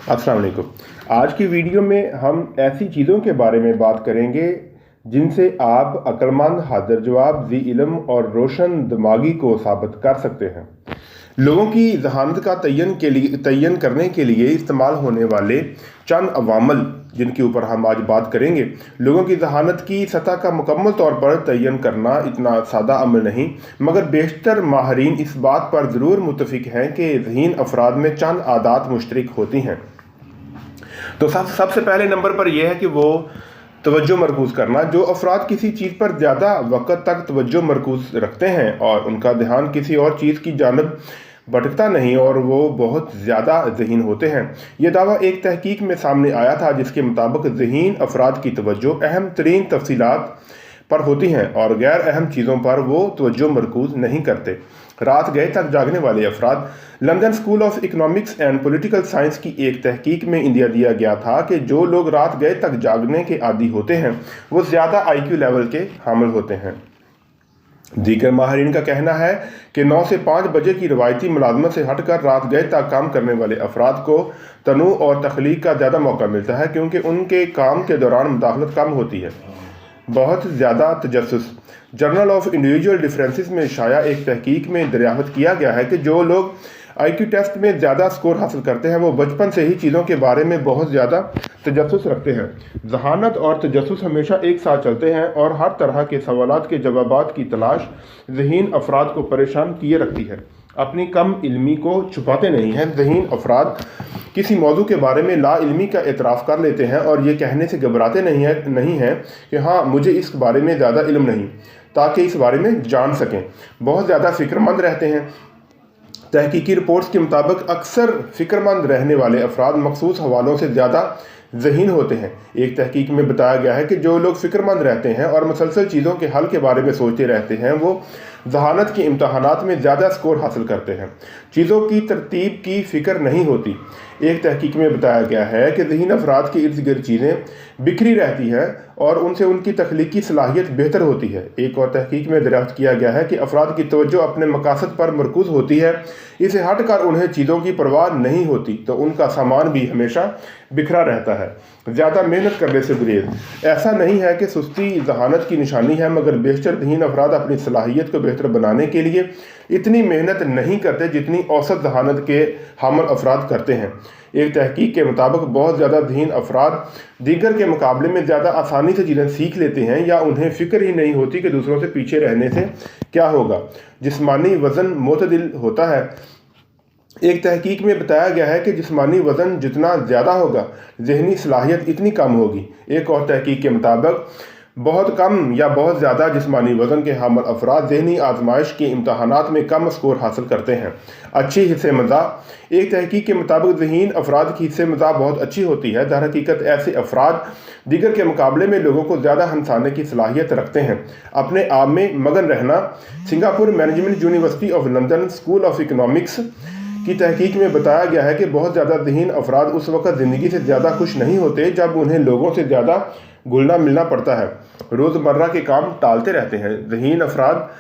अस्सलाम वालेकुम। आज की वीडियो में हम ऐसी चीज़ों के बारे में बात करेंगे जिनसे आप अक्लमंद, हाज़िर जवाब, ज़ी इल्म और रोशन दिमागी को साबित कर सकते हैं। लोगों की जहानत का तयन करने के लिए इस्तेमाल होने वाले चंद अवामल जिनके ऊपर हम आज बात करेंगे। लोगों की जहानत की सतह का मुकम्मल तौर पर तयन करना इतना सादा अमल नहीं, मगर बेशतर माहरीन इस बात पर ज़रूर मुत्तफ़िक हैं कि ज़हीन अफराद में चंद आदात मुश्तरक होती हैं। तो सबसे पहले नंबर पर यह है कि वो तवज्जो मरकूज़ करना। जो अफराद किसी चीज़ पर ज़्यादा वक़्त तक तवज्जो मरकूज़ रखते हैं और उनका ध्यान किसी और चीज़ की जानब भटकता नहीं और वो बहुत ज़्यादा ज़हीन होते हैं। यह दावा एक तहकीक में सामने आया था जिसके मुताबिक ज़हीन अफराद की तवज्जो अहम तरीन तफसीलात पर होती हैं और गैर अहम चीज़ों पर वो तवज्जो मरकूज़ नहीं करते। रात गए तक जागने वाले अफराद। London school of economics and political science की एक तहकीक में इंदिया दिया गया था कि जो लोग रात गए तक जागने के आदी होते हैं वो ज़्यादा IQ लेवल के हामिल होते हैं। दीगर माहरीन का कहना है कि 9 से 5 बजे की रवायती मुलाजमत से हटकर रात गए तक काम करने वाले अफराद को तनू और तख्लीक का ज़्यादा मौका मिलता है क्योंकि उनके काम के दौरान मुदाखलत कम होती है। बहुत ज़्यादा तजस्सुस। जर्नल ऑफ इंडिविजुअल डिफरेंसेस में शाया एक तहकीक में दरियाफ्त किया गया है कि जो लोग IQ टेस्ट में ज़्यादा स्कोर हासिल करते हैं वो बचपन से ही चीज़ों के बारे में बहुत ज़्यादा तजस्सुस रखते हैं। जहानत और तजस्सुस हमेशा एक साथ चलते हैं और हर तरह के सवालात के जवाबात की तलाश ज़हीन अफराद को परेशान किए रखती है। अपनी कम इल्मी को छुपाते नहीं हैं। ज़हीन अफराद किसी मौजू के बारे में ला इल्मी का एतराफ़ कर लेते हैं और ये कहने से घबराते नहीं हैं कि हाँ मुझे इस बारे में ज़्यादा इल्म नहीं, ताकि इस बारे में जान सकें। बहुत ज़्यादा फ़िक्रमंद रहते हैं। तहकीकी रिपोर्ट्स के मुताबिक अक्सर फ़िक्रमंद रहने वाले अफराद मखसूस हवालों से ज़्यादा ज़हीन होते हैं। एक तहकीक में बताया गया है कि जो लोग फ़िक्रमंद रहते हैं और मुसलसल चीज़ों के हल के बारे में सोचते रहते हैं वो जहानत के इम्तहानात में ज़्यादा स्कोर हासिल करते हैं। चीज़ों की तरतीब की फ़िक्र नहीं होती। एक तहकीक में बताया गया है कि ज़हीन अफराद के इर्द गिर्द चीज़ें बिखरी रहती हैं और उनसे उनकी तख्लीकी सलाहियत बेहतर होती है। एक और तहकीक में दरियाफ्त किया गया है कि अफराद की तवज्जो अपने मकासद पर मरकूज़ होती है, इसे हट कर उन्हें चीज़ों की परवाह नहीं होती तो उनका सामान भी हमेशा बिखरा रहता है। ज़्यादा मेहनत करने से गुरेज। ऐसा नहीं है कि सुस्ती जहानत की निशानी है, मगर बेशतर ज़हीन अफराद अपनी सलाहियत को बेहतर बनाने के लिए इतनी मेहनत नहीं करते जितनी औसत जहानत के हामिल अफराद करते हैं। एक तहकीक के मुताबिक बहुत ज़्यादा ज़हीन अफराद दीगर के मुकाबले में ज़्यादा आसानी से चीज़ें सीख लेते हैं या उन्हें फ़िक्र ही नहीं होती कि दूसरों से पीछे रहने से क्या होगा। जिस्मानी वज़न मोतदिल होता है। एक तहकीक में बताया गया है कि जिस्मानी वज़न जितना ज़्यादा होगा ज़हनी सलाहियत इतनी कम होगी। एक और तहकीक के मुताबिक बहुत कम या बहुत ज़्यादा जिस्मानी वज़न के हामिल अफराद ज़हनी आजमाइश के इम्तहानात में कम स्कोर हासिल करते हैं। अच्छी हिस्से मज़ा। एक तहकीक के मुताबिक ज़हीन अफराद की हिस्से मज़ा बहुत अच्छी होती है। दर हकीकत ऐसे अफराद दीगर के मुकाबले में लोगों को ज़्यादा हंसाने की सलाहियत रखते हैं। अपने आप में मगन रहना। Singapore management university of London school of economics की तहकीक में बताया गया है कि बहुत ज़्यादा ज़हीन अफराद उस वक़्त ज़िंदगी से ज़्यादा खुश नहीं होते जब उन्हें लोगों से ज़्यादा घुलना मिलना पड़ता है। रोज़मर्रा के काम टालते रहते हैं। ज़हीन अफराद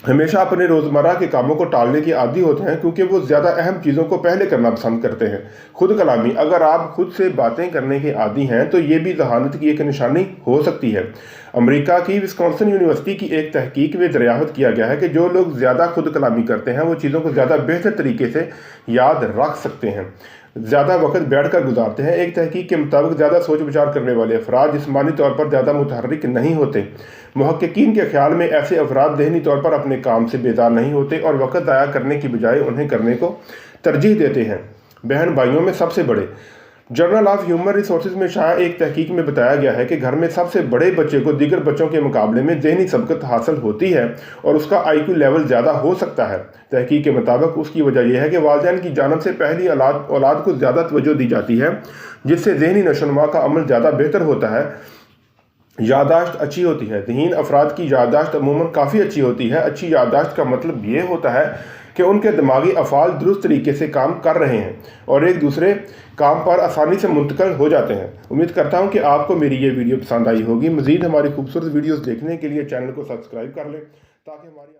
हमेशा अपने रोज़मर्रा के कामों को टालने के आदी होते हैं क्योंकि वो ज़्यादा अहम चीज़ों को पहले करना पसंद करते हैं। खुद कलामी। अगर आप खुद से बातें करने के आदी हैं तो ये भी जहानत की एक निशानी हो सकती है। अमेरिका की विस्कॉन्सिन यूनिवर्सिटी की एक तहकीक में दरियाफ्त किया गया है कि जो लोग ज़्यादा खुद कलामी करते हैं वो चीज़ों को ज़्यादा बेहतर तरीके से याद रख सकते हैं, ज़्यादा वक्त बैठकर गुजारते हैं। एक तहकीक के मुताबिक ज़्यादा सोच विचार करने वाले अफराद जिस्मानी तौर पर ज़्यादा मुतहर्रिक नहीं होते। मुहक्किकीन के ख्याल में ऐसे अफराद ज़हनी तौर पर अपने काम से बेजार नहीं होते और वक्त ज़ाया करने की बजाय उन्हें करने को तरजीह देते हैं। बहन भाइयों में सबसे बड़े। जर्नल ऑफ ह्यूमन रिसोर्सेज में शाया एक तहकीक में बताया गया है कि घर में सबसे बड़े बच्चे को दीगर बच्चों के मुकाबले में ज़हनी सबकत हासिल होती है और उसका IQ लेवल ज़्यादा हो सकता है। तहकीक के मुताबिक उसकी वजह यह है कि वालिदैन की जानब से पहली औलाद को ज़्यादा तवज्जो दी जाती है जिससे ज़हनी नशोनुमा का अमल ज़्यादा बेहतर होता है। यादाश्त अच्छी होती है। ज़हीन अफराद की यादाश्त अमूमन काफ़ी अच्छी होती है। अच्छी यादाश्त का मतलब ये होता है कि उनके दिमागी अफ़ाल दुरुस्त तरीके से काम कर रहे हैं और एक दूसरे काम पर आसानी से मुंतकिल हो जाते हैं। उम्मीद करता हूं कि आपको मेरी ये वीडियो पसंद आई होगी। मज़ीद हमारी खूबसूरत वीडियोस देखने के लिए चैनल को सब्सक्राइब कर लें ताकि हमारी